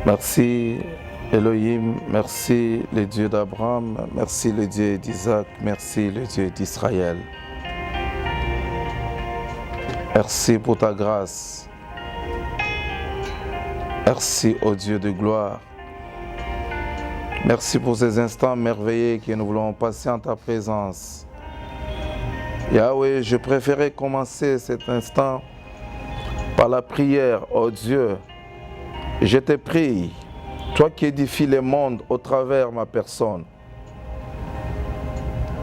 Merci Elohim, merci le Dieu d'Abraham, merci le Dieu d'Isaac, merci le Dieu d'Israël. Merci pour ta grâce. Merci au Dieu de gloire. Merci pour ces instants merveilleux que nous voulons passer en ta présence. Yahweh, je préférais commencer cet instant par la prière, oh Dieu. Je te prie, toi qui édifies le monde au travers de ma personne.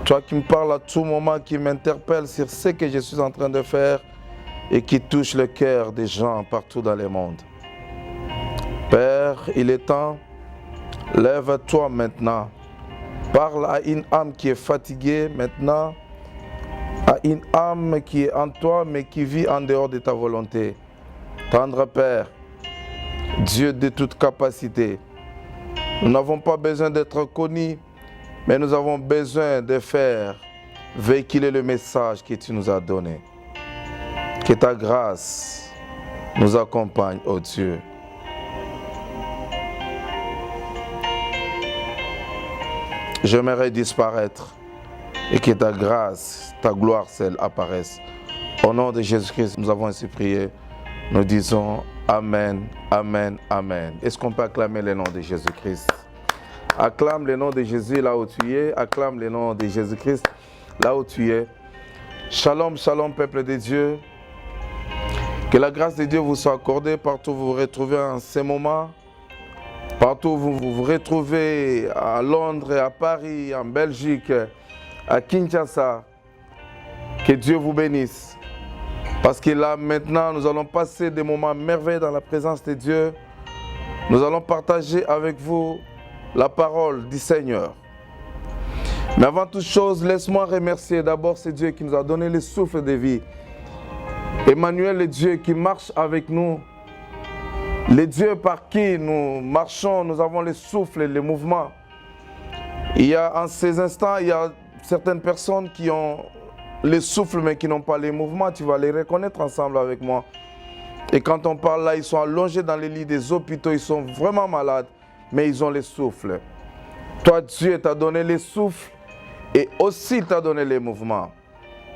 Toi qui me parles à tout moment, qui m'interpelle sur ce que je suis en train de faire et qui touche le cœur des gens partout dans le monde. Père, il est temps, lève-toi maintenant. Parle à une âme qui est fatiguée maintenant, à une âme qui est en toi mais qui vit en dehors de ta volonté. Tendre Père, Dieu de toute capacité, nous n'avons pas besoin d'être connus, mais nous avons besoin de faire véhiculer le message que tu nous as donné. Que ta grâce nous accompagne, ô Dieu. J'aimerais disparaître et que ta grâce, ta gloire seule apparaisse. Au nom de Jésus-Christ, nous avons ainsi prié. Nous disons Amen, Amen, Amen. Est-ce qu'on peut acclamer le nom de Jésus-Christ? Acclame le nom de Jésus là où tu es. Acclame le nom de Jésus-Christ là où tu es. Shalom, shalom, peuple de Dieu. Que la grâce de Dieu vous soit accordée partout où vous vous retrouvez en ce moment. Partout où vous vous retrouvez, à Londres, à Paris, en Belgique, à Kinshasa. Que Dieu vous bénisse. Parce que là, maintenant, nous allons passer des moments merveilleux dans la présence de Dieu. Nous allons partager avec vous la parole du Seigneur. Mais avant toute chose, laisse-moi remercier d'abord ce Dieu qui nous a donné le souffle de vie. Emmanuel, le Dieu qui marche avec nous. Le Dieu par qui nous marchons, nous avons le souffle et le mouvement. Il y a en ces instants, il y a certaines personnes qui ont le souffle mais qui n'ont pas les mouvements. Tu vas les reconnaître ensemble avec moi. Et quand on parle là, ils sont allongés dans les lits des hôpitaux, ils sont vraiment malades, mais ils ont le souffle. Toi, Dieu t'a donné le souffle et aussi t'a donné les mouvements.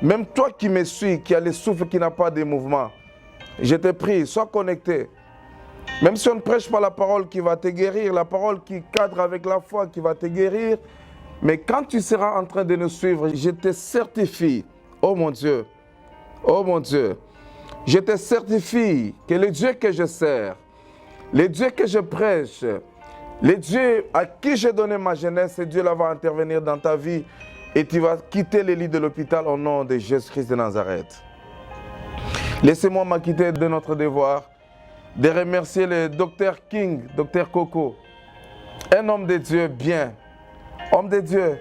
Même toi qui me suis, qui a le souffle, qui n'a pas de mouvement, je te prie, sois connecté. Même si on ne prêche pas la parole qui va te guérir, la parole qui cadre avec la foi qui va te guérir, mais quand tu seras en train de nous suivre, je te certifie, oh mon Dieu, je te certifie que le Dieu que je sers, le Dieu que je prêche, le Dieu à qui j'ai donné ma jeunesse, ce Dieu-là va intervenir dans ta vie et tu vas quitter les lits de l'hôpital au nom de Jésus-Christ de Nazareth. Laissez-moi m'acquitter de notre devoir de remercier le docteur King, docteur Coco, un homme de Dieu bien, homme de Dieu.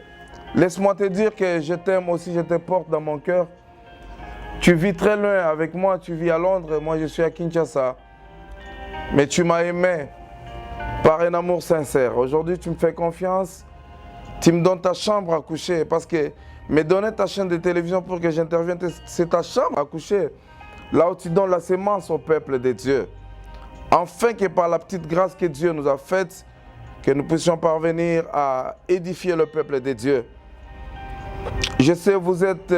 Laisse-moi te dire que je t'aime aussi, je te porte dans mon cœur. Tu vis très loin avec moi, tu vis à Londres, moi je suis à Kinshasa. Mais tu m'as aimé par un amour sincère. Aujourd'hui tu me fais confiance, tu me donnes ta chambre à coucher parce que me donner ta chaîne de télévision pour que j'intervienne, c'est ta chambre à coucher. Là où tu donnes la sémence au peuple de Dieu. Afin que par la petite grâce que Dieu nous a faite, que nous puissions parvenir à édifier le peuple de Dieu. Je sais que vous êtes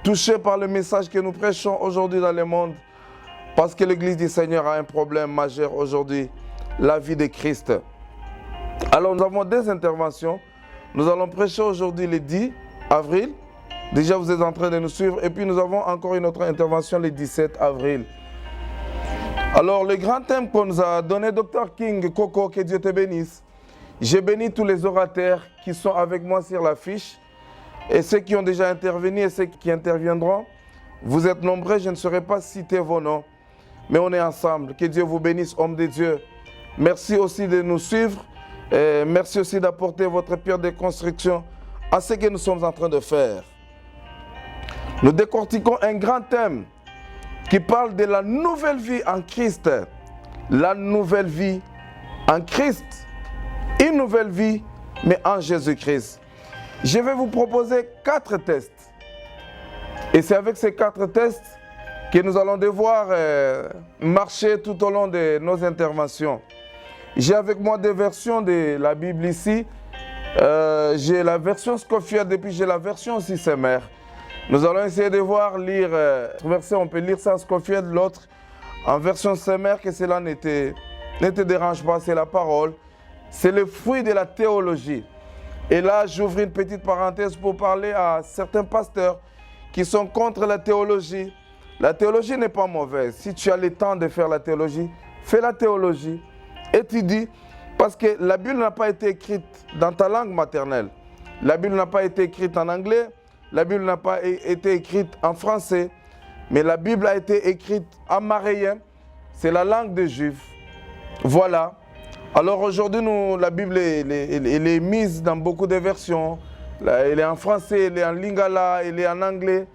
touchés par le message que nous prêchons aujourd'hui dans le monde, parce que l'Église du Seigneur a un problème majeur aujourd'hui, la vie de Christ. Alors nous avons deux interventions. Nous allons prêcher aujourd'hui le 10 avril. Déjà vous êtes en train de nous suivre. Et puis nous avons encore une autre intervention le 17 avril. Alors, le grand thème qu'on nous a donné, Dr King, Coco, que Dieu te bénisse. J'ai béni tous les orateurs qui sont avec moi sur l'affiche et ceux qui ont déjà intervenu et ceux qui interviendront. Vous êtes nombreux, je ne saurais pas citer vos noms, mais on est ensemble. Que Dieu vous bénisse, hommes de Dieu. Merci aussi de nous suivre et merci aussi d'apporter votre pierre de construction à ce que nous sommes en train de faire. Nous décortiquons un grand thème qui parle de la nouvelle vie en Christ. La nouvelle vie en Christ. Une nouvelle vie, mais en Jésus-Christ. Je vais vous proposer 4 tests. Et c'est avec ces 4 tests que nous allons devoir marcher tout au long de nos interventions. J'ai avec moi des versions de la Bible ici. J'ai la version Scofield et puis j'ai la version aussi Semer. Nous allons essayer de voir, lire, verset, on peut lire ça en Scofield, l'autre en version Semer, que cela ne te dérange pas, c'est la parole. C'est le fruit de la théologie. Et là, j'ouvre une petite parenthèse pour parler à certains pasteurs qui sont contre la théologie. La théologie n'est pas mauvaise. Si tu as le temps de faire la théologie, fais la théologie. Étudie, parce que la Bible n'a pas été écrite dans ta langue maternelle. La Bible n'a pas été écrite en anglais. La Bible n'a pas été écrite en français. Mais la Bible a été écrite en marayen. C'est la langue des Juifs. Voilà. Alors aujourd'hui, la Bible elle est mise dans beaucoup de versions. Elle est en français, elle est en lingala, elle est en anglais.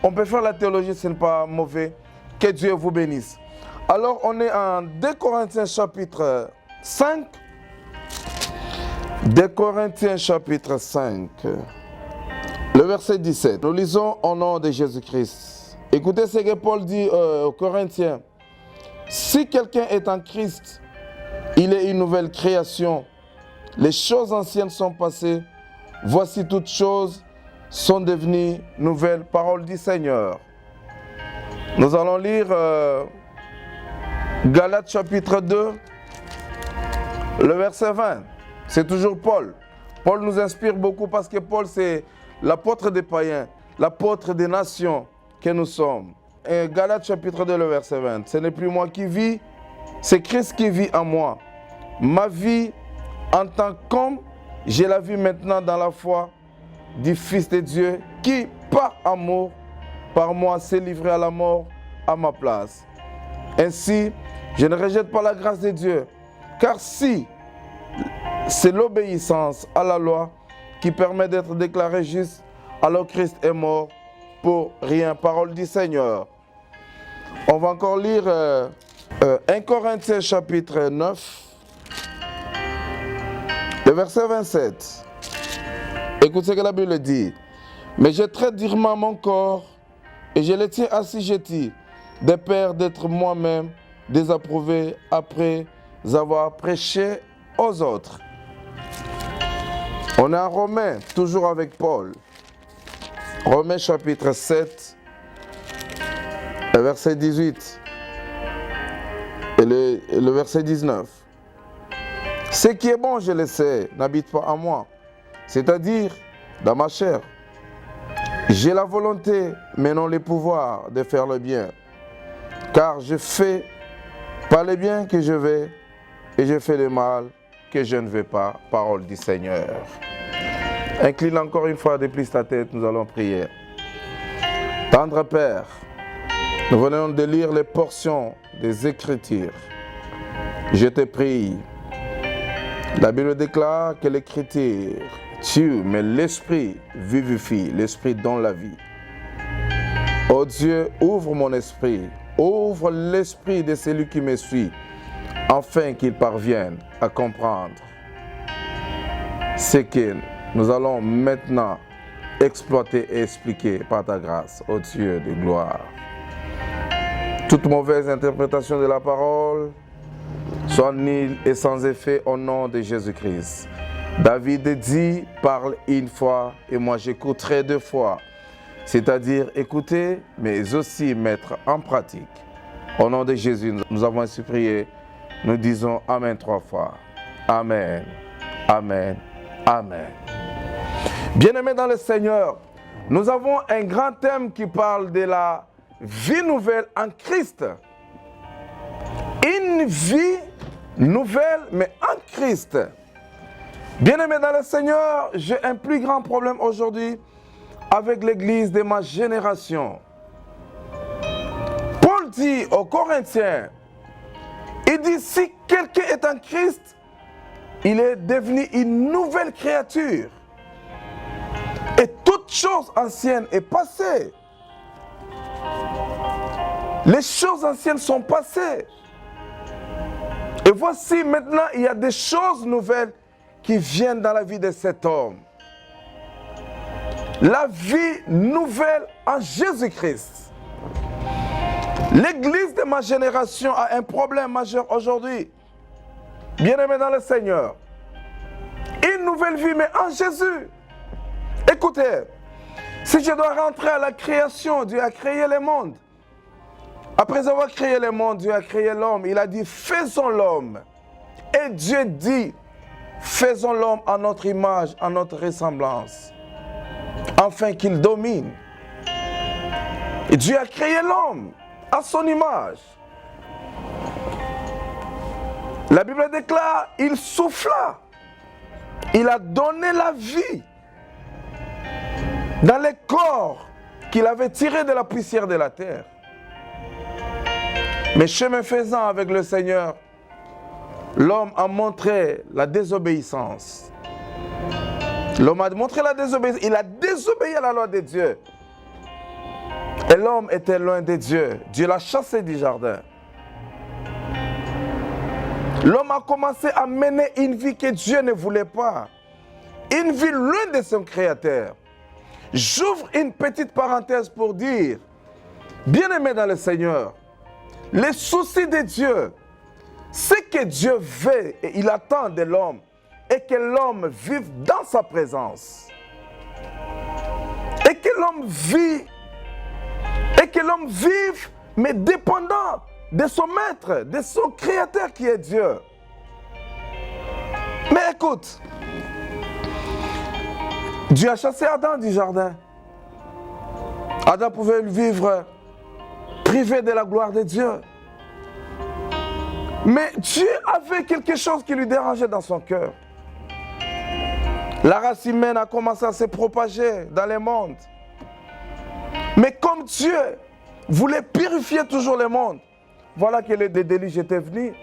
On peut faire la théologie, ce n'est pas mauvais. Que Dieu vous bénisse. Alors on est en 2 Corinthiens chapitre 5. 2 Corinthiens chapitre 5. Le verset 17. Nous lisons au nom de Jésus-Christ. Écoutez ce que Paul dit aux Corinthiens. Si quelqu'un est en Christ, il est une nouvelle création. Les choses anciennes sont passées. Voici toutes choses sont devenues nouvelles. Parole du Seigneur. Nous allons lire Galates chapitre 2, le verset 20. C'est toujours Paul. Paul nous inspire beaucoup parce que Paul, c'est l'apôtre des païens, l'apôtre des nations que nous sommes. Et Galates chapitre 2, le verset 20. Ce n'est plus moi qui vis, c'est Christ qui vit en moi. Ma vie en tant qu'homme, je la vis maintenant dans la foi du Fils de Dieu qui, par amour, par moi, s'est livré à la mort à ma place. Ainsi, je ne rejette pas la grâce de Dieu, car si c'est l'obéissance à la loi qui permet d'être déclaré juste, alors Christ est mort pour rien. Parole du Seigneur. On va encore lire 1 Corinthiens chapitre 9, le verset 27. Écoutez ce que la Bible dit. Mais je traite durement mon corps et je le tiens assujetti, de peur d'être moi-même désapprouvé après avoir prêché aux autres. On est en Romains, toujours avec Paul. Romains chapitre 7, verset 18 et le verset 19. Ce qui est bon, je le sais, n'habite pas en moi, c'est-à-dire dans ma chair. J'ai la volonté, mais non le pouvoir de faire le bien. Car je fais pas le bien que je vais, et je fais le mal que je ne veux pas. Parole du Seigneur. Incline encore une fois de plus ta tête, nous allons prier. Tendre Père, nous venons de lire les portions des Écritures. Je te prie. La Bible déclare que l'Écriture tue, mais l'Esprit vivifie, l'Esprit donne la vie. Oh Dieu, ouvre mon esprit, ouvre l'esprit de celui qui me suit, afin qu'il parvienne à comprendre ce que nous allons maintenant exploiter et expliquer par ta grâce, ô Dieu de gloire. Toute mauvaise interprétation de la parole soit nulle et sans effet au nom de Jésus-Christ. David dit, parle une fois et moi j'écouterai 2 fois. C'est-à-dire écouter, mais aussi mettre en pratique. Au nom de Jésus, nous avons ainsi prié. Nous disons Amen 3 fois. Amen, Amen, Amen. Bien-aimés dans le Seigneur, nous avons un grand thème qui parle de la vie nouvelle en Christ. Une vie nouvelle, mais en Christ. Bien-aimés dans le Seigneur, j'ai un plus grand problème aujourd'hui avec l'église de ma génération. Paul dit aux Corinthiens, il dit, si quelqu'un est en Christ, il est devenu une nouvelle créature. Et toute chose ancienne est passée. Les choses anciennes sont passées. Et voici maintenant, il y a des choses nouvelles qui viennent dans la vie de cet homme. La vie nouvelle en Jésus-Christ. L'église de ma génération a un problème majeur aujourd'hui. Bien-aimés dans le Seigneur, une nouvelle vie, mais en Jésus. Écoutez, si je dois rentrer à la création, Dieu a créé le monde. Après avoir créé le monde, Dieu a créé l'homme. Il a dit, faisons l'homme. Et Dieu dit, faisons l'homme à notre image, à notre ressemblance, afin qu'il domine. Et Dieu a créé l'homme à son image. La Bible déclare, il souffla. Il a donné la vie dans les corps qu'il avait tirés de la poussière de la terre. Mais chemin faisant avec le Seigneur, l'homme a montré la désobéissance. L'homme a montré la désobéissance. Il a désobéi à la loi de Dieu. Et l'homme était loin de Dieu. Dieu l'a chassé du jardin. L'homme a commencé à mener une vie que Dieu ne voulait pas. Une vie loin de son Créateur. J'ouvre une petite parenthèse pour dire, bien-aimé dans le Seigneur, les soucis de Dieu, ce que Dieu veut et il attend de l'homme, est que l'homme vive dans sa présence. Et que l'homme vive, mais dépendant de son maître, de son créateur qui est Dieu. Mais écoute, Dieu a chassé Adam du jardin. Adam pouvait vivre privé de la gloire de Dieu. Mais Dieu avait quelque chose qui lui dérangeait dans son cœur. La race humaine a commencé à se propager dans le monde. Mais comme Dieu voulait purifier toujours le monde, voilà que le déluge était venu.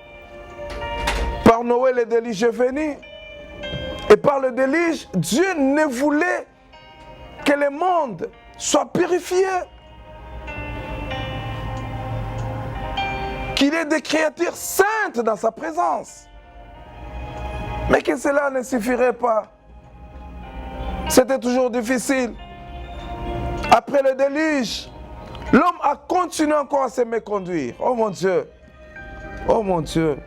Par Noé, le déluge est venu. Et par le déluge, Dieu ne voulait que le monde soit purifié. Qu'il ait des créatures saintes dans sa présence. Mais que cela ne suffirait pas. C'était toujours difficile. Après le déluge, l'homme a continué encore à se méconduire. Oh mon Dieu. Oh mon Dieu.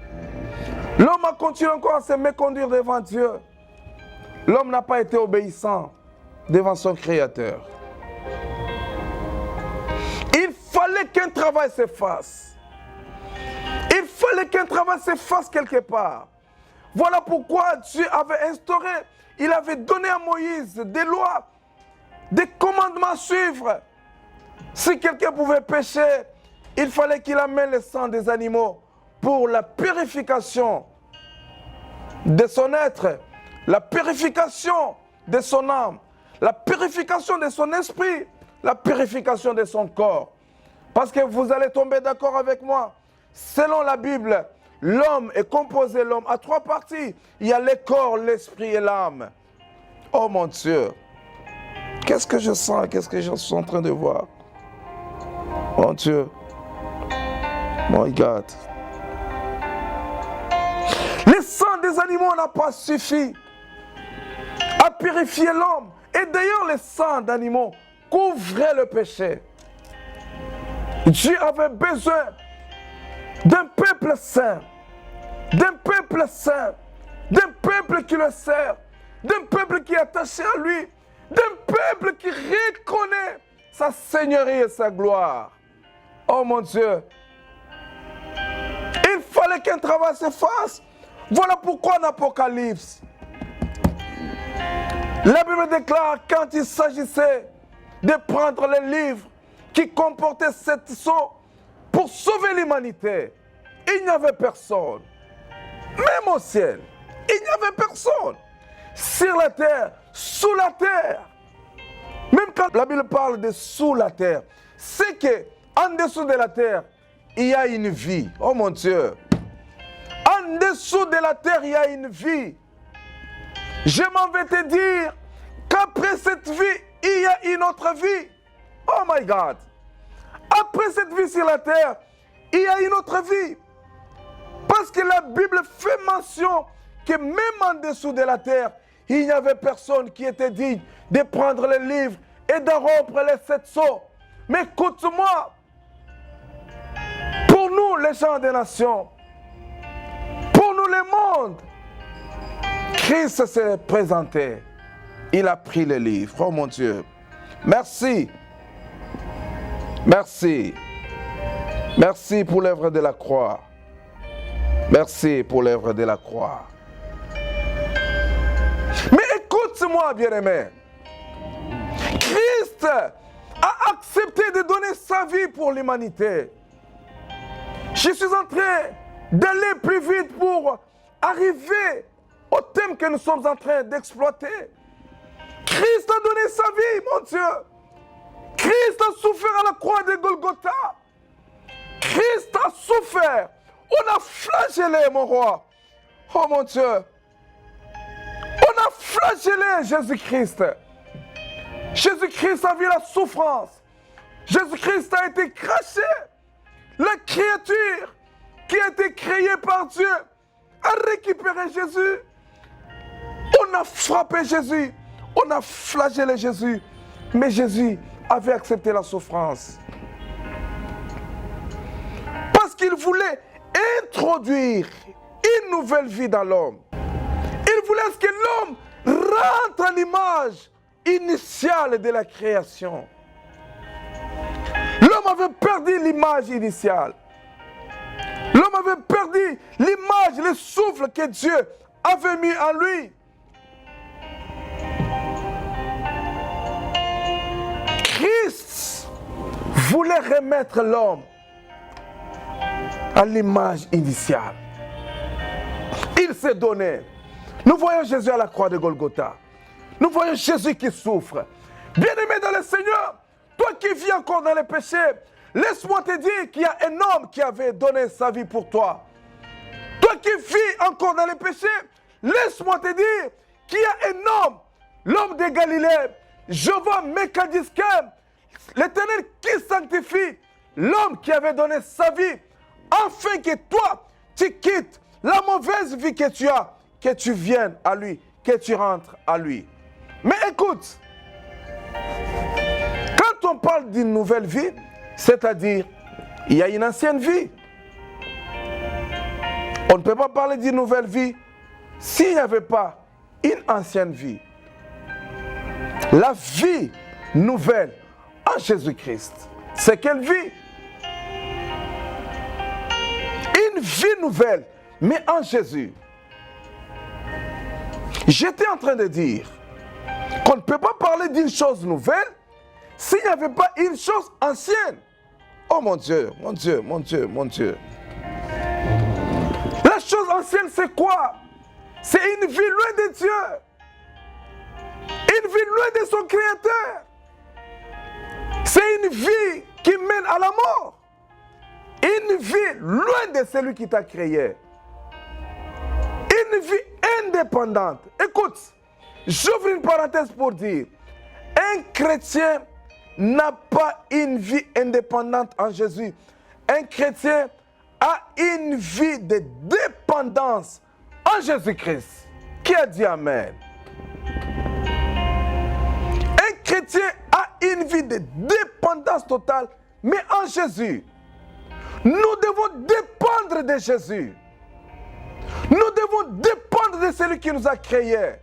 L'homme a continué encore à se méconduire devant Dieu. L'homme n'a pas été obéissant devant son Créateur. Il fallait qu'un travail se fasse. Il fallait qu'un travail se fasse quelque part. Voilà pourquoi Dieu avait instauré, il avait donné à Moïse des lois, des commandements à suivre. Si quelqu'un pouvait pécher, il fallait qu'il amène le sang des animaux pour la purification de son être, la purification de son âme, la purification de son esprit, la purification de son corps. Parce que vous allez tomber d'accord avec moi. Selon la Bible, l'homme est composé, l'homme, à trois parties. Il y a le corps, l'esprit et l'âme. Oh mon Dieu. Qu'est-ce que je sens? Qu'est-ce que je suis en train de voir? Mon Dieu. My God. Le sang des animaux n'a pas suffi à purifier l'homme. Et d'ailleurs, le sang d'animaux couvrait le péché. Dieu avait besoin d'un peuple saint, d'un peuple saint, d'un peuple qui le sert, d'un peuple qui est attaché à lui, d'un peuple qui reconnaît sa seigneurie et sa gloire. Oh mon Dieu, il fallait qu'un travail se fasse. Voilà pourquoi en Apocalypse, la Bible déclare quand il s'agissait de prendre les livres qui comportaient 7 sceaux pour sauver l'humanité, il n'y avait personne. Même au ciel, il n'y avait personne. Sur la terre, sous la terre. Même quand la Bible parle de sous la terre, c'est qu'en dessous de la terre, il y a une vie. Oh mon Dieu. En dessous de la terre, il y a une vie. Je m'en vais te dire qu'après cette vie, il y a une autre vie. Oh my God. Après cette vie sur la terre, il y a une autre vie. Parce que la Bible fait mention que même en dessous de la terre, il n'y avait personne qui était digne de prendre les livres et de rompre les 7 sceaux. Mais écoute-moi, pour nous les gens des nations, pour nous le monde, Christ s'est présenté. Il a pris le livre. Oh mon Dieu. Merci. Merci. Merci pour l'œuvre de la croix. Merci pour l'œuvre de la croix. Mais écoute-moi, bien-aimé. Christ a accepté de donner sa vie pour l'humanité. Je suis en train d'aller plus vite pour arriver au thème que nous sommes en train d'exploiter. Christ a donné sa vie, mon Dieu. Christ a souffert à la croix de Golgotha. Christ a souffert. On a flagellé, mon roi. Oh mon Dieu. On a flagellé Jésus-Christ. Jésus-Christ a vu la souffrance. Jésus-Christ a été craché. La créature qui a été créée par Dieu a récupéré Jésus. On a frappé Jésus. On a flagellé Jésus. Mais Jésus avait accepté la souffrance. Parce qu'il voulait introduire une nouvelle vie dans l'homme. Il voulait que l'homme rentre à l'image initiale de la création. L'homme avait perdu l'image initiale. L'homme avait perdu l'image, le souffle que Dieu avait mis en lui. Christ voulait remettre l'homme à l'image initiale. Il s'est donné. Nous voyons Jésus à la croix de Golgotha. Nous voyons Jésus qui souffre. Bien-aimé dans le Seigneur, toi qui vis encore dans le péché, laisse-moi te dire qu'il y a un homme qui avait donné sa vie pour toi. Toi qui vis encore dans le péché, laisse-moi te dire qu'il y a un homme, l'homme de Galilée, Jehovah Mekadiskem, l'Éternel qui sanctifie, l'homme qui avait donné sa vie, afin que toi, tu quittes la mauvaise vie que tu as, que tu viennes à lui, que tu rentres à lui. Mais écoute, quand on parle d'une nouvelle vie, c'est-à-dire, il y a une ancienne vie. On ne peut pas parler d'une nouvelle vie s'il n'y avait pas une ancienne vie. La vie nouvelle en Jésus-Christ, c'est quelle vie? Une vie nouvelle, mais en Jésus. J'étais en train de dire qu'on ne peut pas parler d'une chose nouvelle s'il n'y avait pas une chose ancienne. Oh mon Dieu, mon Dieu, mon Dieu, mon Dieu. La chose ancienne, c'est quoi? C'est une vie loin de Dieu. Une vie loin de son Créateur. C'est une vie qui mène à la mort. Une vie loin de celui qui t'a créé. Une vie indépendante. Écoute, j'ouvre une parenthèse pour dire, un chrétien n'a pas une vie indépendante en Jésus. Un chrétien a une vie de dépendance en Jésus-Christ. Qui a dit Amen? Un chrétien a une vie de dépendance totale, mais en Jésus. Nous devons dépendre de Jésus. Nous devons dépendre de celui qui nous a créés.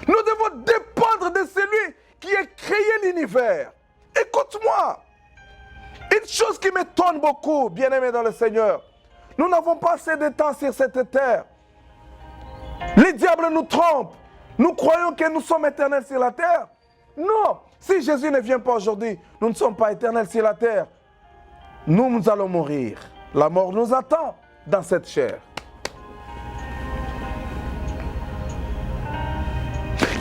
Nous devons dépendre de celui qui a créé l'univers. Écoute-moi. Une chose qui m'étonne beaucoup, bien-aimés dans le Seigneur, nous n'avons pas assez de temps sur cette terre. Les diables nous trompent. Nous croyons que nous sommes éternels sur la terre. Non, si Jésus ne vient pas aujourd'hui, nous ne sommes pas éternels sur la terre. Nous allons mourir. La mort nous attend dans cette chair.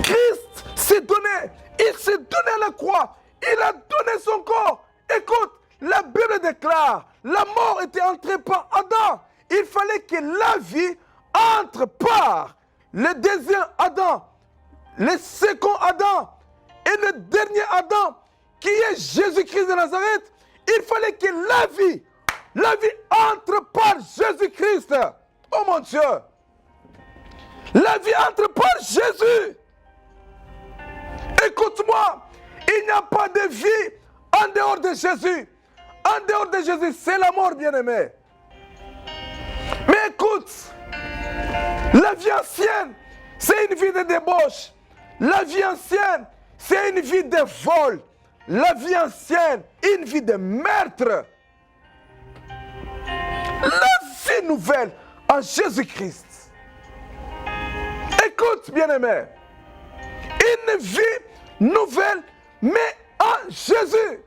Christ s'est donné. Il s'est donné à la croix. Il a donné son corps. Écoute, la Bible déclare, la mort était entrée par Adam. Il fallait que la vie entre par le deuxième Adam, le second Adam et le dernier Adam, qui est Jésus-Christ de Nazareth. Il fallait que la vie entre par Jésus-Christ. Oh mon Dieu. La vie entre par Jésus. Écoute-moi, il n'y a pas de vie en dehors de Jésus. En dehors de Jésus, c'est la mort, bien-aimé. Mais écoute, La vie ancienne, c'est une vie de débauche. La vie ancienne, c'est une vie de vol. La vie ancienne, une vie de meurtre. La vie nouvelle en Jésus-Christ. Écoute, bien-aimé. Une vie nouvelle, mais en Jésus.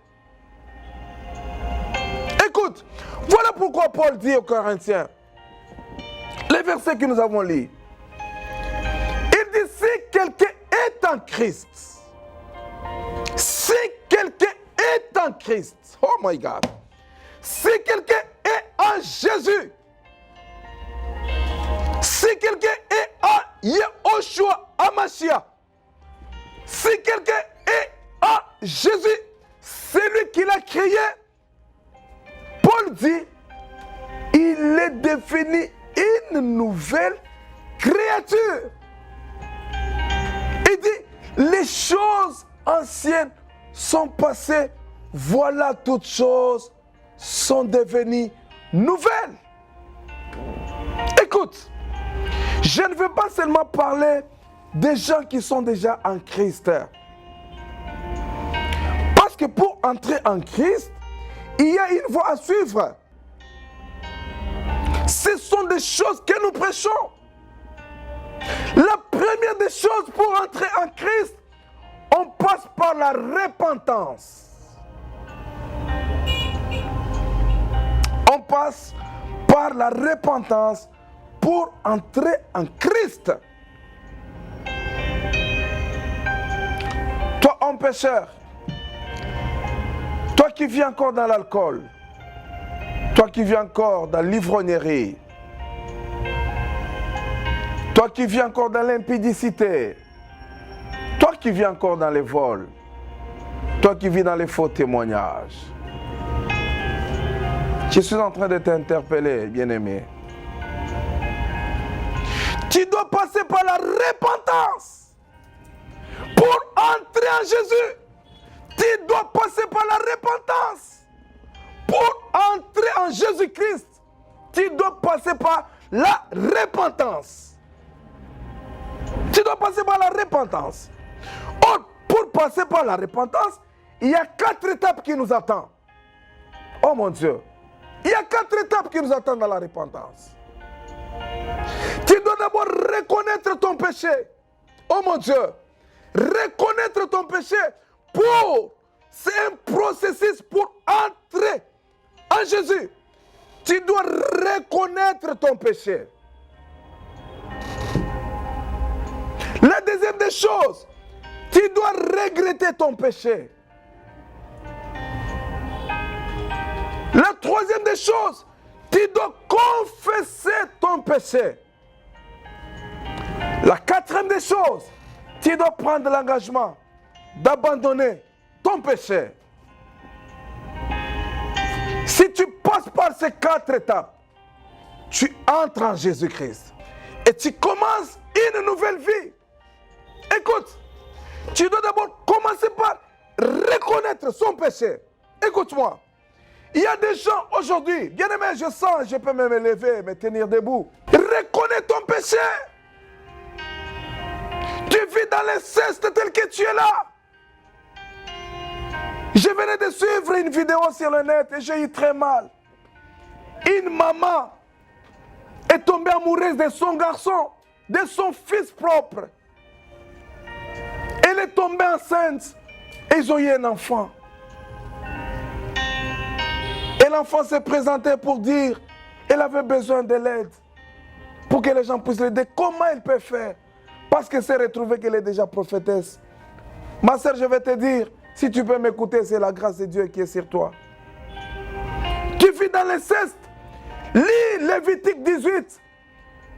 Écoute, voilà pourquoi Paul dit aux Corinthiens, les versets que nous avons lus. Il dit, si quelqu'un est en Christ, si quelqu'un est en Christ, oh my God, si quelqu'un est en Jésus, si quelqu'un est en Yehoshua Hamashiach, si quelqu'un est en Jésus, c'est lui qui l'a créé. Paul dit, il est devenu une nouvelle créature. Il dit, les choses anciennes sont passées, voilà toutes choses sont devenues nouvelles. Écoute, je ne veux pas seulement parler des gens qui sont déjà en Christ. Parce que pour entrer en Christ, il y a une voie à suivre. Ce sont des choses que nous prêchons. La première des choses pour entrer en Christ, on passe par la repentance. On passe par la repentance pour entrer en Christ. Toi, homme pécheur, toi qui vis encore dans l'alcool, toi qui vis encore dans l'ivrognerie, toi qui vis encore dans l'impudicité, toi qui vis encore dans les vols, toi qui vis dans les faux témoignages, je suis en train de t'interpeller, bien-aimé. Tu dois passer par la repentance pour entrer en Jésus. Tu dois passer par la repentance pour entrer en Jésus-Christ. Tu dois passer par la repentance. Tu dois passer par la repentance. Or, pour passer par la repentance, il y a 4 étapes qui nous attendent. Oh mon Dieu. Il y a 4 étapes qui nous attendent dans la repentance. Tu dois d'abord reconnaître ton péché. Oh mon Dieu. Reconnaître ton péché c'est un processus pour entrer en Jésus. Tu dois reconnaître ton péché. La deuxième des choses, tu dois regretter ton péché. La troisième des choses, tu dois confesser ton péché. La quatrième des choses, tu dois prendre l'engagement d'abandonner ton péché. Si tu passes par ces 4 étapes, tu entres en Jésus-Christ et tu commences une nouvelle vie. Écoute, tu dois d'abord commencer par reconnaître son péché. Écoute-moi. Il y a des gens aujourd'hui, bien aimé, je sens, je peux me lever, me tenir debout. Reconnais ton péché. Tu vis dans l'inceste tel que tu es là. Je venais de suivre une vidéo sur le net et j'ai eu très mal. Une maman est tombée amoureuse de son garçon, de son fils propre. Elle est tombée enceinte et ils ont eu un enfant. Et l'enfant s'est présenté pour dire qu'elle avait besoin de l'aide. Pour que les gens puissent l'aider. Comment elle peut faire? Parce qu'elle s'est retrouvée qu'elle est déjà prophétesse. Ma soeur, je vais te dire, si tu peux m'écouter, c'est la grâce de Dieu qui est sur toi. Tu vis dans l'inceste. Lis Lévitique 18.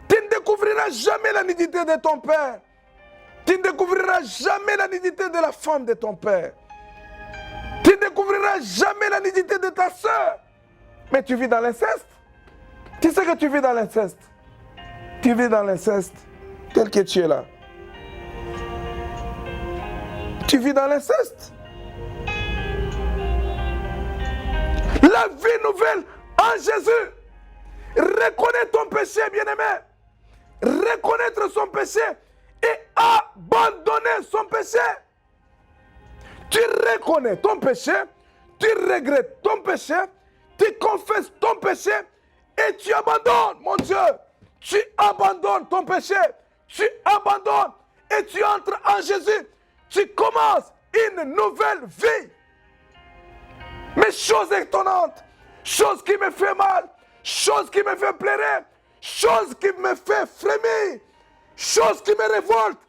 Tu ne découvriras jamais la nudité de ton père. Tu ne découvriras jamais la nudité de la femme de ton père. Tu ne découvriras jamais la nudité de ta soeur. Mais tu vis dans l'inceste. Tu sais que tu vis dans l'inceste. Tu vis dans l'inceste tel que tu es là. Tu vis dans l'inceste. La vie nouvelle en Jésus. Reconnais ton péché, bien-aimé. reconnaître son péché et abandonner son péché. Tu reconnais ton péché, tu regrettes ton péché, tu confesses ton péché et tu abandonnes, mon Dieu. Tu abandonnes ton péché, tu abandonnes et tu entres en Jésus. Tu commences une nouvelle vie. Mais chose étonnante, chose qui me fait mal, chose qui me fait pleurer, chose qui me fait frémir, chose qui me révolte,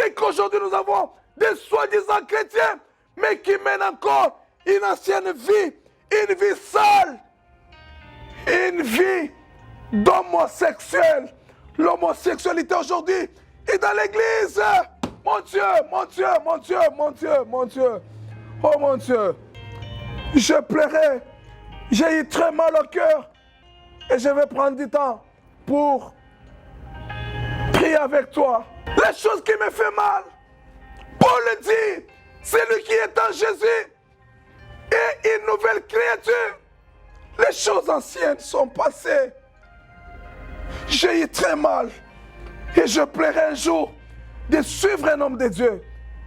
et qu'aujourd'hui nous avons des soi-disant chrétiens, mais qui mènent encore une ancienne vie, une vie sale, une vie d'homosexuel. L'homosexualité aujourd'hui est dans l'église. Mon Dieu, mon Dieu, mon Dieu, mon Dieu, mon Dieu. Oh mon Dieu. Je pleurais. J'ai eu très mal au cœur. Et je vais prendre du temps pour prier avec toi. Les choses qui me font mal, Paul le dit, celui qui est en Jésus est une nouvelle créature. Les choses anciennes sont passées. J'ai eu très mal. Et je pleurais un jour de suivre un homme de Dieu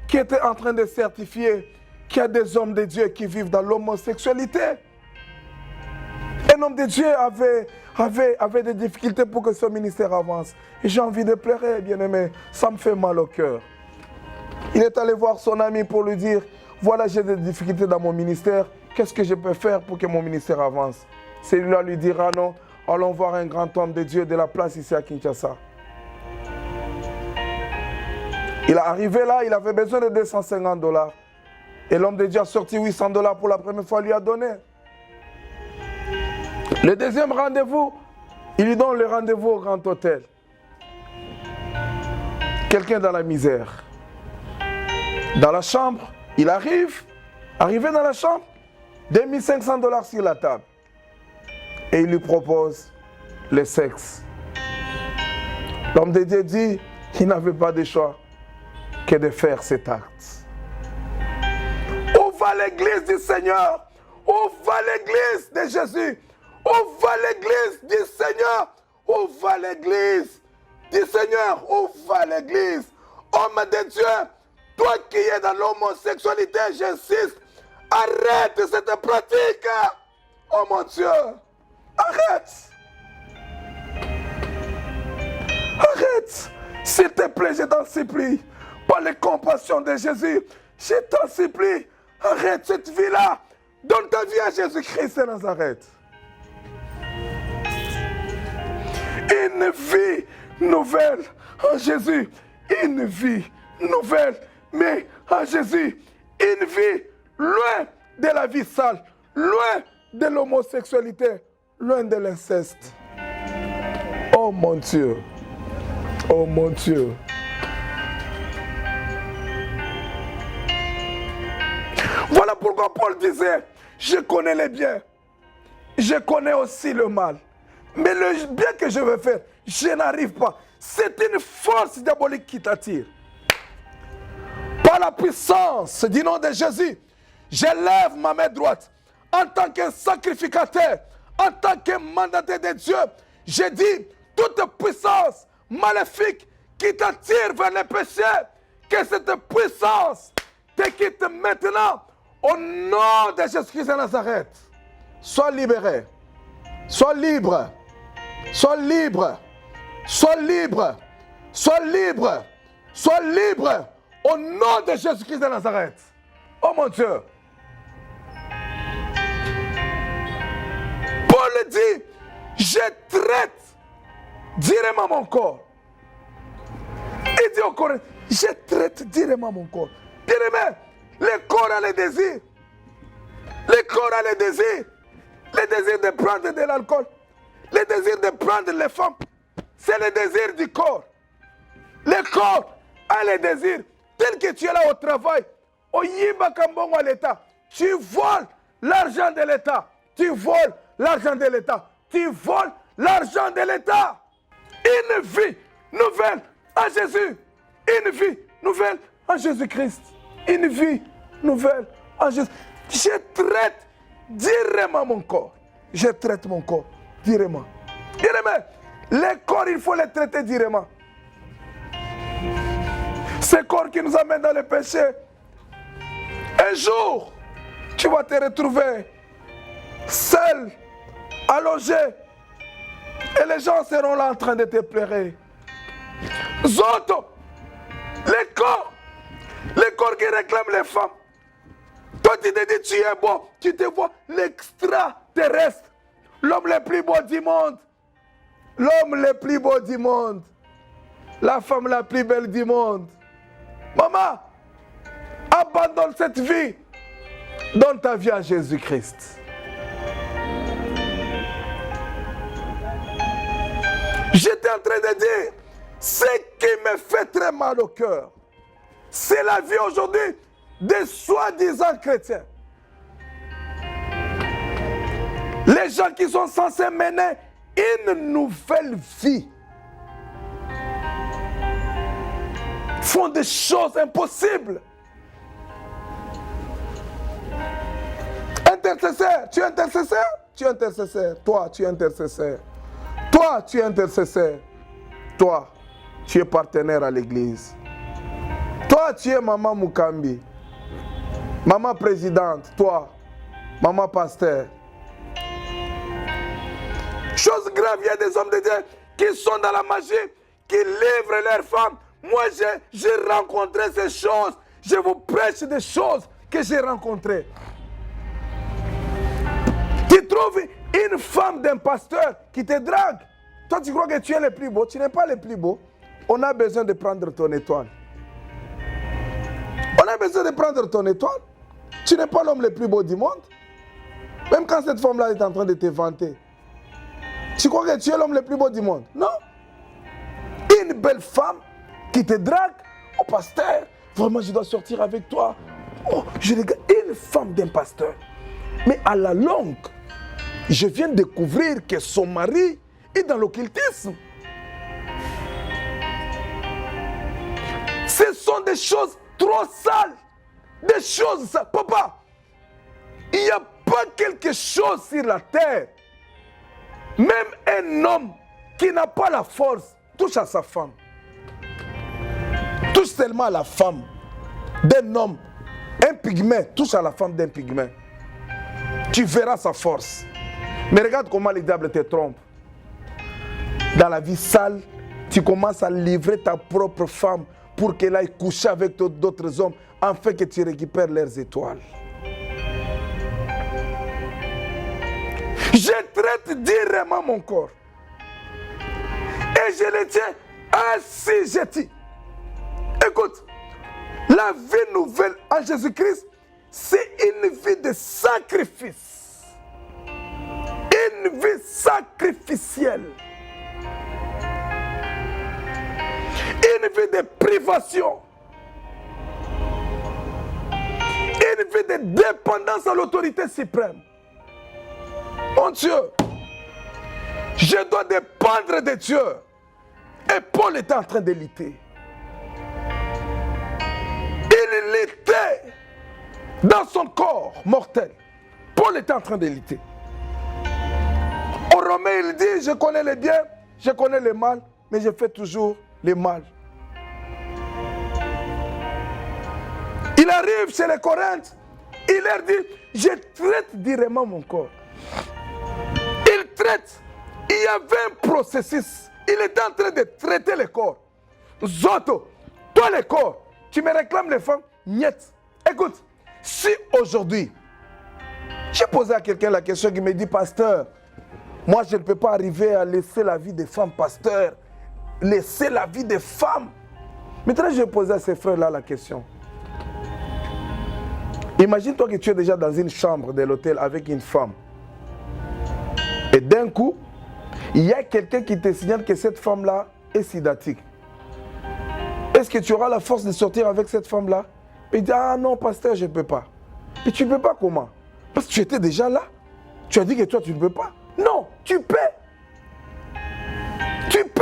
qui était en train de certifier qu'il y a des hommes de Dieu qui vivent dans l'homosexualité. Un homme de Dieu avait des difficultés pour que son ministère avance. Et j'ai envie de pleurer, bien-aimé. Ça me fait mal au cœur. Il est allé voir son ami pour lui dire, voilà, j'ai des difficultés dans mon ministère. Qu'est-ce que je peux faire pour que mon ministère avance? Celui-là lui dira, non, allons voir un grand homme de Dieu de la place ici à Kinshasa. Il est arrivé là, il avait besoin de $250. Et l'homme de Dieu a sorti $800 pour la première fois, lui a donné. Le deuxième rendez-vous, il lui donne le rendez-vous au grand hôtel. Quelqu'un dans la misère. Dans la chambre, il arrivé dans la chambre, $2500 sur la table. Et il lui propose le sexe. L'homme de Dieu dit qu'il n'avait pas de choix que de faire cet acte. Où va l'église du Seigneur? Où va l'église de Jésus? Où va l'église du Seigneur? Où va l'église du Seigneur? Où va l'église? Homme de Dieu, toi qui es dans l'homosexualité, j'insiste, arrête cette pratique. Oh mon Dieu, arrête. Arrête. S'il te plaît, je t'en supplie. Par les compassions de Jésus, je t'en supplie. Arrête cette vie-là. Donne ta vie à Jésus-Christ de Nazareth. Une vie nouvelle en Jésus. Une vie nouvelle, mais en Jésus. Une vie loin de la vie sale, loin de l'homosexualité, loin de l'inceste. Oh mon Dieu. Oh mon Dieu. Voilà pourquoi Paul disait, je connais les biens, je connais aussi le mal. Mais le bien que je veux faire, je n'arrive pas. C'est une force diabolique qui t'attire. Par la puissance du nom de Jésus, j'élève ma main droite en tant que sacrificateur, en tant que mandataire de Dieu. Je dis, toute puissance maléfique qui t'attire vers le péché, que cette puissance te quitte maintenant au nom de Jésus-Christ de Nazareth. Sois libéré, sois libre, sois libre, sois libre, sois libre, sois libre au nom de Jésus-Christ de Nazareth. Oh mon Dieu. Paul dit, je traite directement mon corps. Il dit au corps, je traite directement mon corps. Bien-aimé, le corps a les désirs. Le corps a les désirs. Le désir de prendre de l'alcool. Le désir de prendre les femmes. C'est le désir du corps. Le corps a les désirs. Tel que tu es là au travail, au Yimba Kambongo à l'État, tu voles l'argent de l'État. Tu voles l'argent de l'État. Tu voles l'argent de l'État. Une vie nouvelle en Jésus. Une vie nouvelle en Jésus-Christ. Une vie nouvelle en Jésus. Je traite directement mon corps. Je traite mon corps directement. Bien-aimé, Les corps, il faut les traiter directement. Ces corps qui nous amènent dans le péché, un jour, tu vas te retrouver seul, allongé, et les gens seront là en train de te pleurer. Zoto, les corps qui réclament les femmes. Toi, tu te dis, tu es beau, tu te vois l'extraterrestre, l'homme le plus beau du monde, l'homme le plus beau du monde, la femme la plus belle du monde. Maman, abandonne cette vie, donne ta vie à Jésus-Christ. J'étais en train de dire, ce qui me fait très mal au cœur, c'est la vie aujourd'hui des soi-disant chrétiens. Les gens qui sont censés mener une nouvelle vie font des choses impossibles. Intercesseur, tu es intercesseur? Tu es intercesseur. Toi, tu es intercesseur. Toi, tu es intercesseur. Toi, tu es partenaire à l'église. Toi, tu es maman Mukambi. Maman présidente. Toi, maman pasteur. Chose grave, il y a des hommes de Dieu qui sont dans la magie, qui livrent leurs femmes. Moi, j'ai rencontré ces choses. Je vous prêche des choses que j'ai rencontrées. Tu trouves une femme d'un pasteur qui te drague. Toi, tu crois que tu es le plus beau. Tu n'es pas le plus beau. On a besoin de prendre ton étoile. On a besoin de prendre ton étoile. Tu n'es pas l'homme le plus beau du monde. Même quand cette femme-là est en train de te vanter. Tu crois que tu es l'homme le plus beau du monde? Non. Une belle femme qui te drague. Oh, pasteur, vraiment, je dois sortir avec toi. Oh, je regarde une femme d'un pasteur. Mais à la longue, je viens de découvrir que son mari est dans l'occultisme. Ce sont des choses trop sales. Des choses sales. Papa, il n'y a pas quelque chose sur la terre. Même un homme qui n'a pas la force touche à sa femme. Touche seulement à la femme d'un homme. Un pygmée touche à la femme d'un pygmée. Tu verras sa force. Mais regarde comment le diable te trompe. Dans la vie sale, tu commences à livrer ta propre femme pour qu'elle aille coucher avec d'autres hommes afin que tu récupères leurs étoiles. Je traite directement mon corps. Et je le tiens assujetti. Écoute, la vie nouvelle en Jésus-Christ, c'est une vie de sacrifice. Une vie sacrificielle. Une vie de privation. Une vie de dépendance à l'autorité suprême. Mon Dieu, je dois dépendre de Dieu. Et Paul était en train de lutter. Il était dans son corps mortel. Paul était en train de lutter. Au Romain, il dit, je connais le bien, je connais le mal, mais je fais toujours le mal. Il arrive chez les Corinthiens, il leur dit, je traite directement mon corps. Il traite. Il y avait un processus. Il était en train de traiter le corps. Zoto, toi le corps, tu me réclames les femmes, niet. Écoute, si aujourd'hui, j'ai posé à quelqu'un la question qui me dit, pasteur, moi je ne peux pas arriver à laisser la vie des femmes, pasteur, laisser la vie des femmes. Maintenant, je vais poser à ces frères-là la question. Imagine-toi que tu es déjà dans une chambre de l'hôtel avec une femme. Et d'un coup, il y a quelqu'un qui te signale que cette femme-là est sidatique. Est-ce que tu auras la force de sortir avec cette femme-là? Il dit, ah non, pasteur, je ne peux pas. Et tu ne peux pas comment? Parce que tu étais déjà là. Tu as dit que toi, tu ne peux pas. Non, tu peux. Tu peux.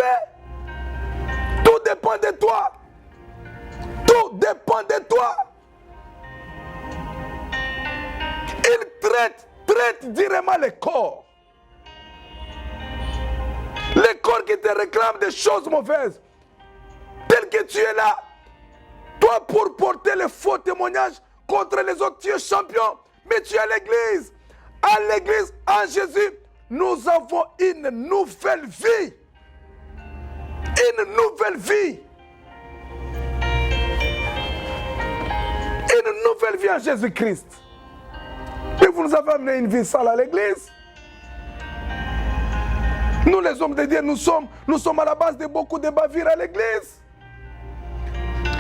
Tout dépend de toi. Tout dépend de toi. Il traite directement le corps. Le corps Paul qui te réclame des choses mauvaises. Tel que tu es là, toi pour porter les faux témoignages contre les autres, tu es champion, mais tu es à l'église. À l'église, en Jésus, nous avons une nouvelle vie. Une nouvelle vie. Une nouvelle vie en Jésus-Christ. Et vous nous avez amené une vie sale à l'église. Nous les hommes de Dieu, nous sommes à la base de beaucoup de bavures à l'église.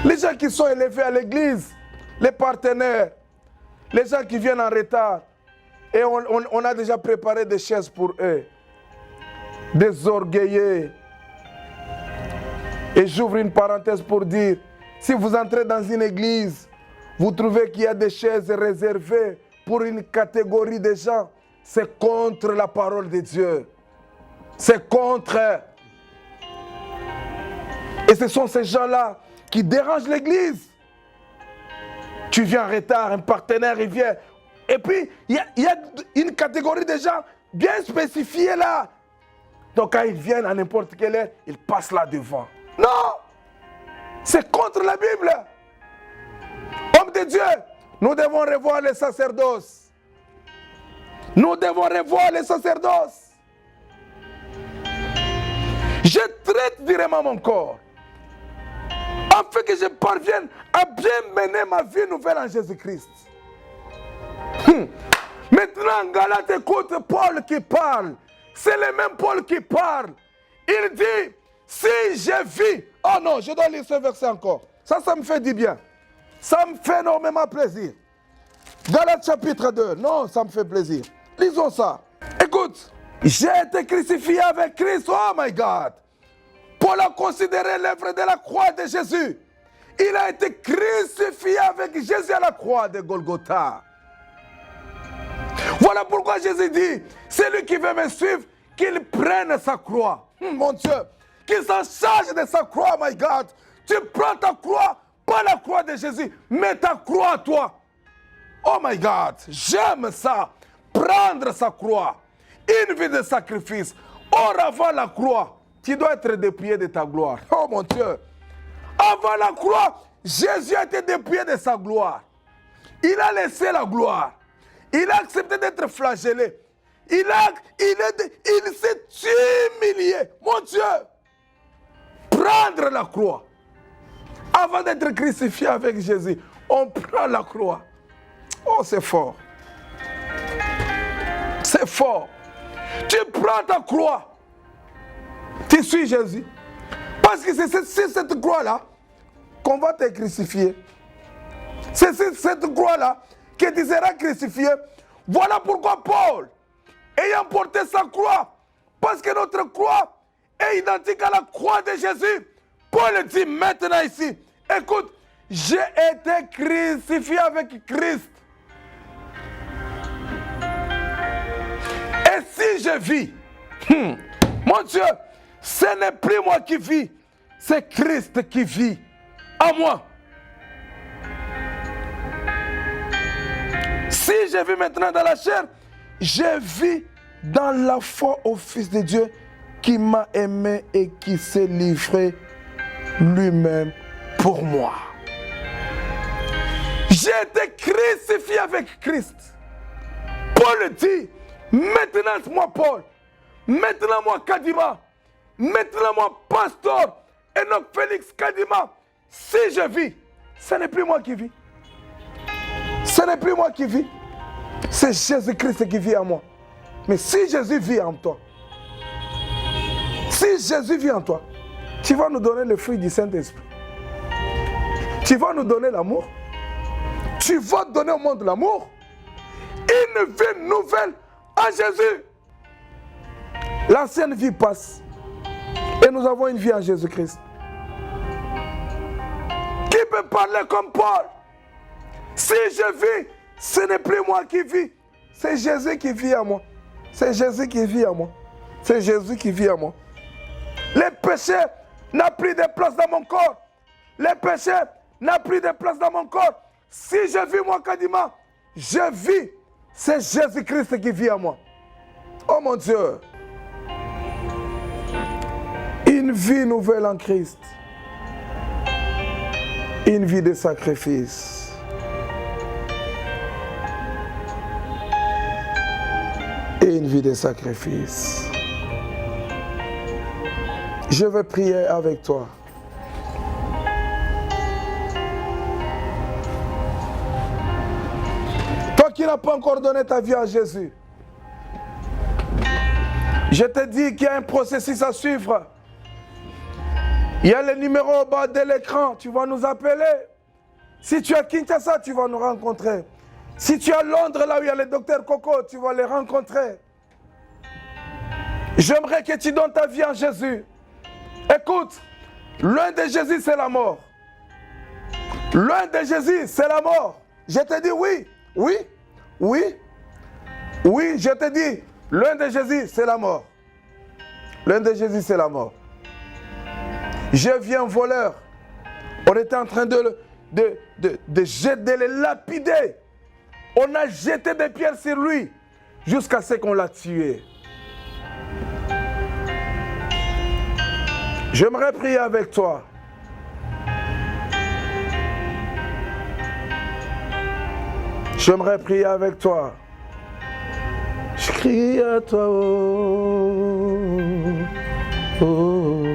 Les gens qui sont élevés à l'église, les partenaires, les gens qui viennent en retard, et on a déjà préparé des chaises pour eux. Des orgueilleux. Et j'ouvre une parenthèse pour dire, si vous entrez dans une église, vous trouvez qu'il y a des chaises réservées pour une catégorie de gens, c'est contre la parole de Dieu. C'est contre. Et ce sont ces gens-là qui dérangent l'église. Tu viens en retard, un partenaire, il vient. Et puis, il y a une catégorie de gens bien spécifiée là. Donc, quand ils viennent à n'importe quelle heure, ils passent là devant. Non! C'est contre la Bible. Homme de Dieu, nous devons revoir les sacerdoces. Nous devons revoir les sacerdoces. Je traite durement mon corps, afin que je parvienne à bien mener ma vie nouvelle en Jésus-Christ. Maintenant, en Galate, écoute Paul qui parle. C'est le même Paul qui parle. Il dit, si je vis... Oh non, je dois lire ce verset encore. Ça me fait du bien. Ça me fait énormément plaisir. Galates chapitre 2. Non, ça me fait plaisir. Lisons ça. Écoute. J'ai été crucifié avec Christ. Oh my God. Paul a considéré l'œuvre de la croix de Jésus. Il a été crucifié avec Jésus à la croix de Golgotha. Voilà pourquoi Jésus dit, celui qui veut me suivre, qu'il prenne sa croix. Mon Dieu, qu'il s'en charge de sa croix, my God. Tu prends ta croix, pas la croix de Jésus, mais ta croix à toi. Oh my God, j'aime ça. Prendre sa croix. Une vie de sacrifice. Or, avant la croix, tu dois être dépouillé de ta gloire. Oh mon Dieu. Avant la croix, Jésus a été dépouillé de sa gloire. Il a laissé la gloire. Il a accepté d'être flagellé. Il s'est humilié. Mon Dieu. Prendre la croix. Avant d'être crucifié avec Jésus, on prend la croix. Oh, c'est fort. C'est fort. Tu prends ta croix. Tu suis Jésus. Parce que c'est cette croix-là qu'on va te crucifier. C'est cette croix-là que tu seras crucifié. Voilà pourquoi Paul, ayant porté sa croix, parce que notre croix est identique à la croix de Jésus, Paul dit maintenant ici, écoute, j'ai été crucifié avec Christ. Et si je vis, mon Dieu, ce n'est plus moi qui vis, c'est Christ qui vit en moi. Si je vis maintenant dans la chair, je vis dans la foi au Fils de Dieu qui m'a aimé et qui s'est livré lui-même pour moi. J'ai été crucifié avec Christ. Paul dit, maintenant moi Paul, maintenant moi Kadima, maintenant moi pasteur Enoch Félix Kadima, si je vis, ce n'est plus moi qui vis. Ce n'est plus moi qui vis. C'est Jésus-Christ qui vit en moi. Mais si Jésus vit en toi, si Jésus vit en toi, tu vas nous donner le fruit du Saint-Esprit. Tu vas nous donner l'amour. Tu vas donner au monde l'amour. Une vie nouvelle à Jésus. L'ancienne vie passe. Et nous avons une vie en Jésus-Christ. Qui peut parler comme Paul? Si je vis, ce n'est plus moi qui vis. C'est Jésus qui vit en moi. C'est Jésus qui vit en moi. C'est Jésus qui vit en moi. Les péchés n'ont plus de place dans mon corps. Les péchés n'ont plus de place dans mon corps. Si je vis moi, Kadima, je vis. C'est Jésus-Christ qui vit en moi. Oh mon Dieu. Une vie nouvelle en Christ. Une vie de sacrifice. Et une vie de sacrifice. Je vais prier avec toi. Toi qui n'as pas encore donné ta vie à Jésus, je te dis qu'il y a un processus à suivre. Il y a le numéro au bas de l'écran, tu vas nous appeler. Si tu es à Kinshasa, tu vas nous rencontrer. Si tu es à Londres, là où il y a le docteur Coco, tu vas les rencontrer. J'aimerais que tu donnes ta vie à Jésus. Écoute, loin de Jésus, c'est la mort. Loin de Jésus, c'est la mort. Je te dis oui, oui, oui, oui, je te dis, loin de Jésus, c'est la mort. Loin de Jésus, c'est la mort. Je viens voleur. On était en train de jeter, de le lapider. On a jeté des pierres sur lui jusqu'à ce qu'on l'a tué. J'aimerais prier avec toi. J'aimerais prier avec toi. Je crie à toi. Oh, oh.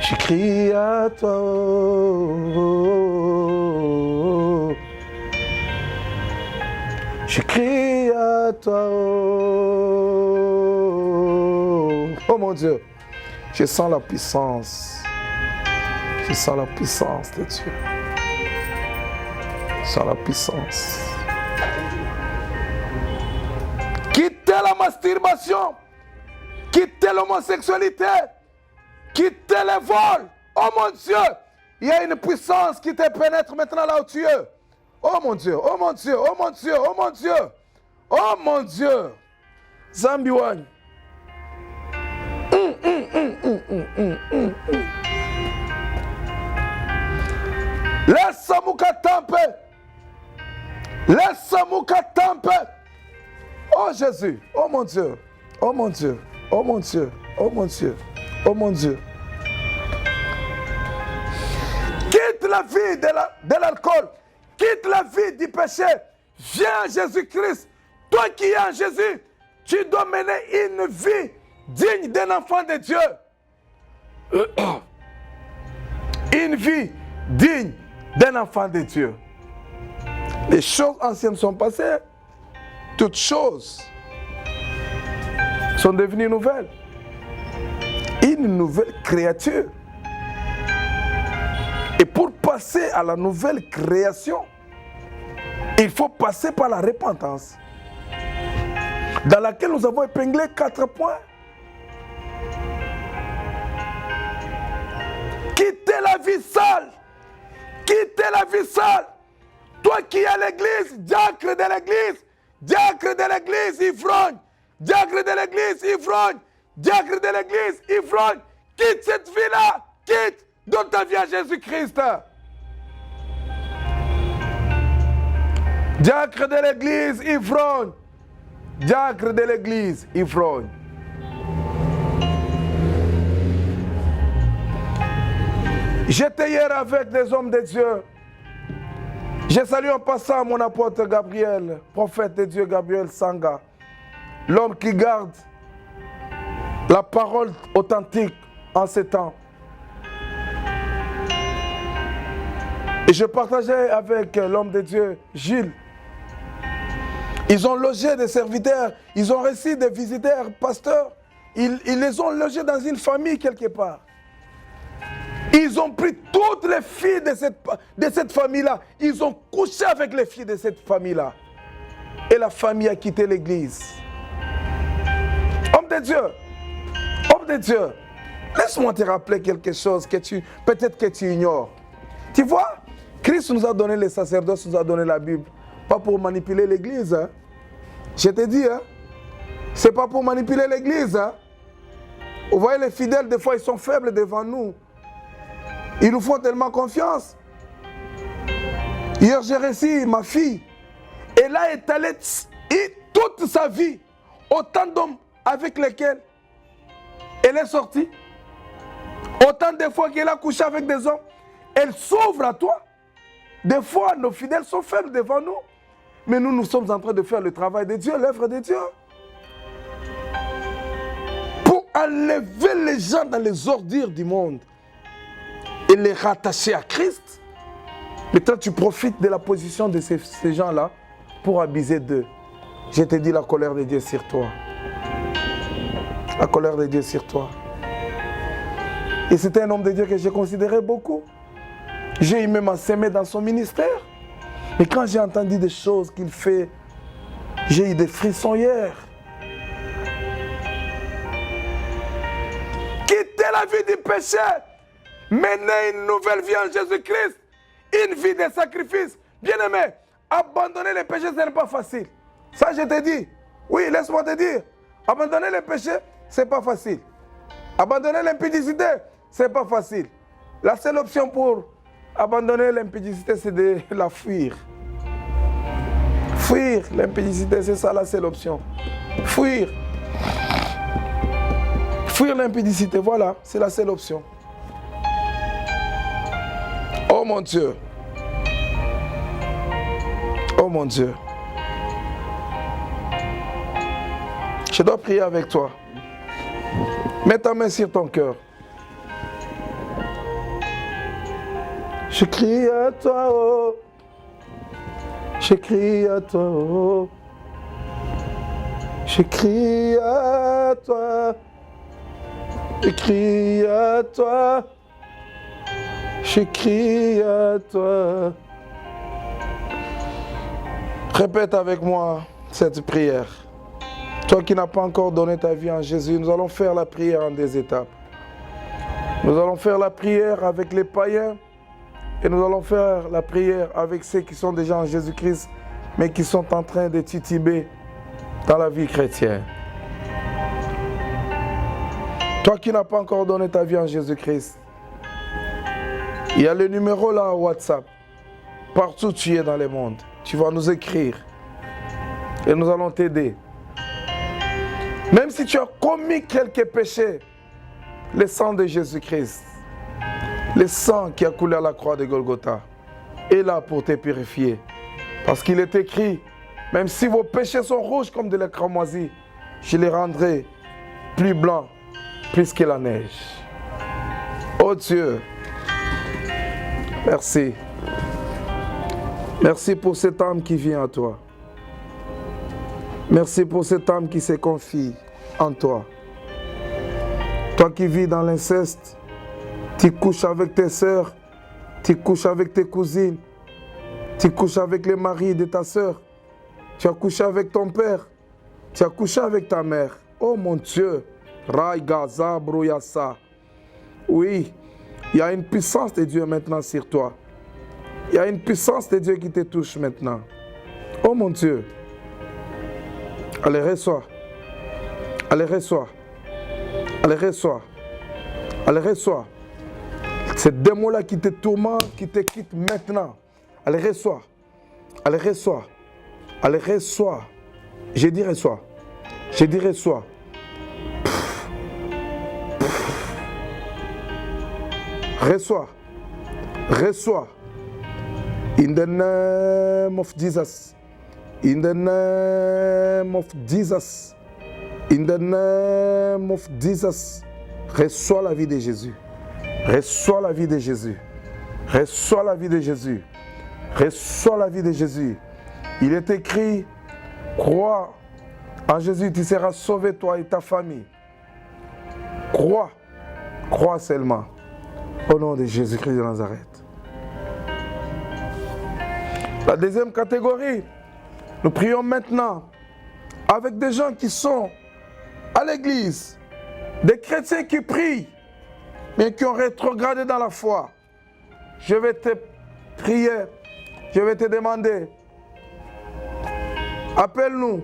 Je crie à toi. Oh. Je crie à toi. Oh mon Dieu, je sens la puissance. Je sens la puissance de Dieu. Je sens la puissance. Quittez la masturbation. Quittez l'homosexualité. Quittez les vols. Oh mon Dieu, il y a une puissance qui te pénètre maintenant là où tu es. Oh mon Dieu, oh mon Dieu, oh mon Dieu, oh mon Dieu. Oh mon Dieu. Zambiwan. Laisse Mouka tamper. Laisse Mouka tamper. Oh Jésus, oh mon Dieu, oh mon Dieu, oh mon Dieu, oh mon Dieu, oh mon Dieu. Quitte la vie de l'alcool, quitte la vie du péché, viens à Jésus-Christ. Toi qui es en Jésus, tu dois mener une vie digne d'un enfant de Dieu. Une vie digne d'un enfant de Dieu. Les choses anciennes sont passées. Toutes choses sont devenues nouvelles. Une nouvelle créature. Et pour passer à la nouvelle création, il faut passer par la repentance, dans laquelle nous avons épinglé 4 points. Quittez la vie sale. Quittez la vie sale. Toi qui es à l'église, diacre de l'église, diacre de l'église, ivrogne, diacre de l'église, ivrogne, diacre de l'église, ivrogne, quitte cette vie-là, quitte, donne ta vie à Jésus-Christ. Diacre de l'église, ivrogne, diacre de l'église, ivrogne. J'étais hier avec des hommes de Dieu. Je salue en passant mon apôtre Gabriel, prophète de Dieu Gabriel Sanga, l'homme qui garde la parole authentique en ces temps. Et je partageais avec l'homme de Dieu, Gilles. Ils ont logé des serviteurs, ils ont reçu des visiteurs, pasteurs. Ils les ont logés dans une famille quelque part. Ils ont pris toutes les filles de cette famille-là. Ils ont couché avec les filles de cette famille-là. Et la famille a quitté l'église. Homme de Dieu, laisse-moi te rappeler quelque chose que peut-être que tu ignores. Tu vois, Christ nous a donné les sacerdoces, nous a donné la Bible. Pas pour manipuler l'église. Hein. Je te dis, hein. C'est pas pour manipuler l'église. Hein. Vous voyez, les fidèles, des fois, ils sont faibles devant nous. Ils nous font tellement confiance. Hier, j'ai reçu ma fille. Elle a étalé toute sa vie. Autant d'hommes avec lesquels Elle est sortie. Autant de fois qu'elle a couché avec des hommes, elle s'ouvre à toi. Des fois, nos fidèles sont fermes devant nous. Mais nous sommes en train de faire le travail de Dieu, l'œuvre de Dieu. Pour enlever les gens dans les ordures du monde et les rattacher à Christ. Maintenant, tu profites de la position de ces gens-là pour abuser d'eux. Je te dis la colère de Dieu sur toi. La colère de Dieu sur toi. Et c'était un homme de Dieu que j'ai considéré beaucoup. J'ai aimé m'assaimer dans son ministère. Et quand j'ai entendu des choses qu'il fait, j'ai eu des frissons hier. Quitter la vie du péché, mener une nouvelle vie en Jésus-Christ, une vie de sacrifice. Bien-aimé, abandonner les péchés, ce n'est pas facile. Ça, je te dis. Oui, laisse-moi te dire. Abandonner les péchés, ce n'est pas facile. Abandonner l'impudicité, ce n'est pas facile. La seule option pour abandonner l'impudicité, c'est de la fuir. Fuir l'impudicité, c'est ça la seule option. Fuir. Fuir l'impudicité, voilà, c'est la seule option. Oh mon Dieu. Oh mon Dieu. Je dois prier avec toi. Mets ta main sur ton cœur. Je crie à toi, oh. Je crie à toi, oh. Je crie à toi. Je crie à toi. Je crie à toi. Répète avec moi cette prière. Toi qui n'as pas encore donné ta vie en Jésus, nous allons faire la prière en des étapes. Nous allons faire la prière avec les païens et nous allons faire la prière avec ceux qui sont déjà en Jésus-Christ, mais qui sont en train de tituber dans la vie chrétienne. Toi qui n'as pas encore donné ta vie en Jésus-Christ, il y a le numéro là WhatsApp. Partout où tu es dans le monde, tu vas nous écrire et nous allons t'aider. Même si tu as commis quelques péchés, le sang de Jésus-Christ, le sang qui a coulé à la croix de Golgotha, est là pour te purifier. Parce qu'il est écrit, même si vos péchés sont rouges comme de la cramoisie, je les rendrai plus blancs, plus que la neige. Oh Dieu, merci. Merci pour cette âme qui vient à toi. Merci pour cette âme qui se confie en toi. Toi qui vis dans l'inceste, tu couches avec tes sœurs, tu couches avec tes cousines, tu couches avec les maris de ta sœur, tu as couché avec ton père, tu as couché avec ta mère. Oh mon Dieu, Rai Gaza Brouyassa. Oui, il y a une puissance de Dieu maintenant sur toi. Il y a une puissance de Dieu qui te touche maintenant. Oh mon Dieu. Allez, reçois. Allez, reçois. Allez, reçois. Allez, reçois. Ces démons-là qui te tourmentent, qui te quittent maintenant. Allez, reçois. Allez, reçois. Allez, reçois. J'ai dit reçois. J'ai dit reçois. Reçois. Reçois. In the name of Jesus. In the name of Jesus. In the name of Jesus. Reçois la vie de Jésus. Reçois la vie de Jésus. Reçois la vie de Jésus. Reçois la vie de Jésus. Il est écrit, crois en Jésus, tu seras sauvé toi et ta famille. Crois. Crois seulement. Au nom de Jésus-Christ de Nazareth. La deuxième catégorie, nous prions maintenant avec des gens qui sont à l'église, des chrétiens qui prient, mais qui ont rétrogradé dans la foi. Je vais te prier, je vais te demander, appelle-nous.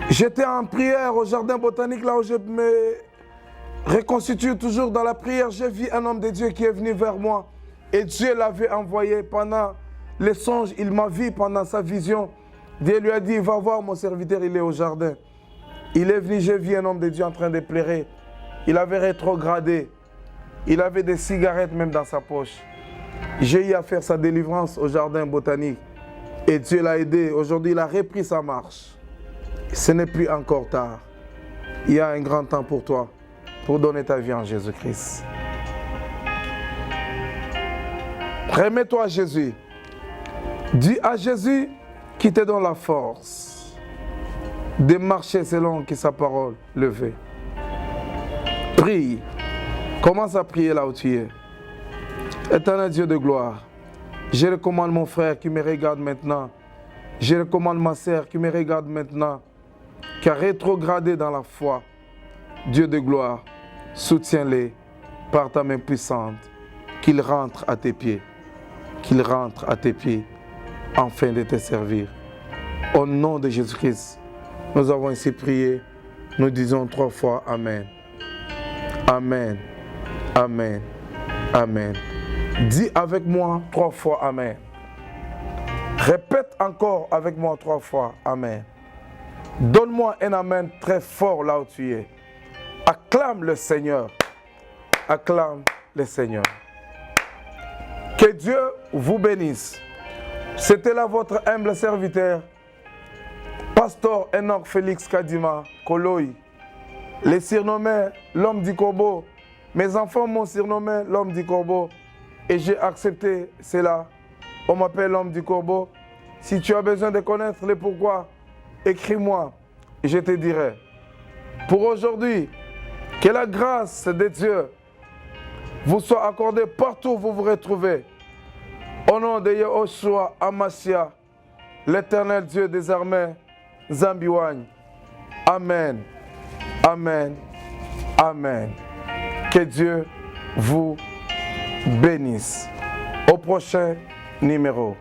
J'étais en prière au jardin botanique, là où je me reconstitue toujours dans la prière. J'ai vu un homme de Dieu qui est venu vers moi et Dieu l'avait envoyé pendant les songes, il m'a vu pendant sa vision. Dieu lui a dit, va voir mon serviteur, il est au jardin. Il est venu, j'ai vu un homme de Dieu en train de pleurer. il avait rétrogradé. Il avait des cigarettes même dans sa poche. J'ai eu à faire sa délivrance au jardin botanique. Et Dieu l'a aidé. Aujourd'hui, il a repris sa marche. Ce n'est plus encore tard. Il y a un grand temps pour toi, pour donner ta vie en Jésus-Christ. Remets-toi à Jésus. Dis à Jésus qui te donne la force de marcher selon que sa parole le veut. Prie. Commence à prier là où tu es. Éternel Dieu de gloire, je recommande mon frère qui me regarde maintenant. Je recommande ma sœur qui me regarde maintenant, qui a rétrogradé dans la foi. Dieu de gloire, soutiens-les par ta main puissante, qu'ils rentrent à tes pieds, qu'ils rentrent à tes pieds, afin de te servir. Au nom de Jésus-Christ, nous avons ainsi prié. Nous disons 3 fois Amen. Amen. Amen. Amen. Dis avec moi 3 fois Amen. Répète encore avec moi 3 fois Amen. Donne-moi un Amen très fort là où tu es. Acclame le Seigneur. Acclame le Seigneur. Que Dieu vous bénisse. C'était là votre humble serviteur, Pasteur Enoch Félix Kadima Koloï, les surnommés l'homme du corbeau. Mes enfants m'ont surnommé l'homme du corbeau et j'ai accepté cela. On m'appelle l'homme du corbeau. Si tu as besoin de connaître le pourquoi, écris-moi et je te dirai. Pour aujourd'hui, que la grâce de Dieu vous soit accordée partout où vous vous retrouvez. Au nom de Yahushua Amasia, l'Éternel Dieu des armées, Zambiwany. Amen. Amen. Amen. Que Dieu vous bénisse. Au prochain numéro.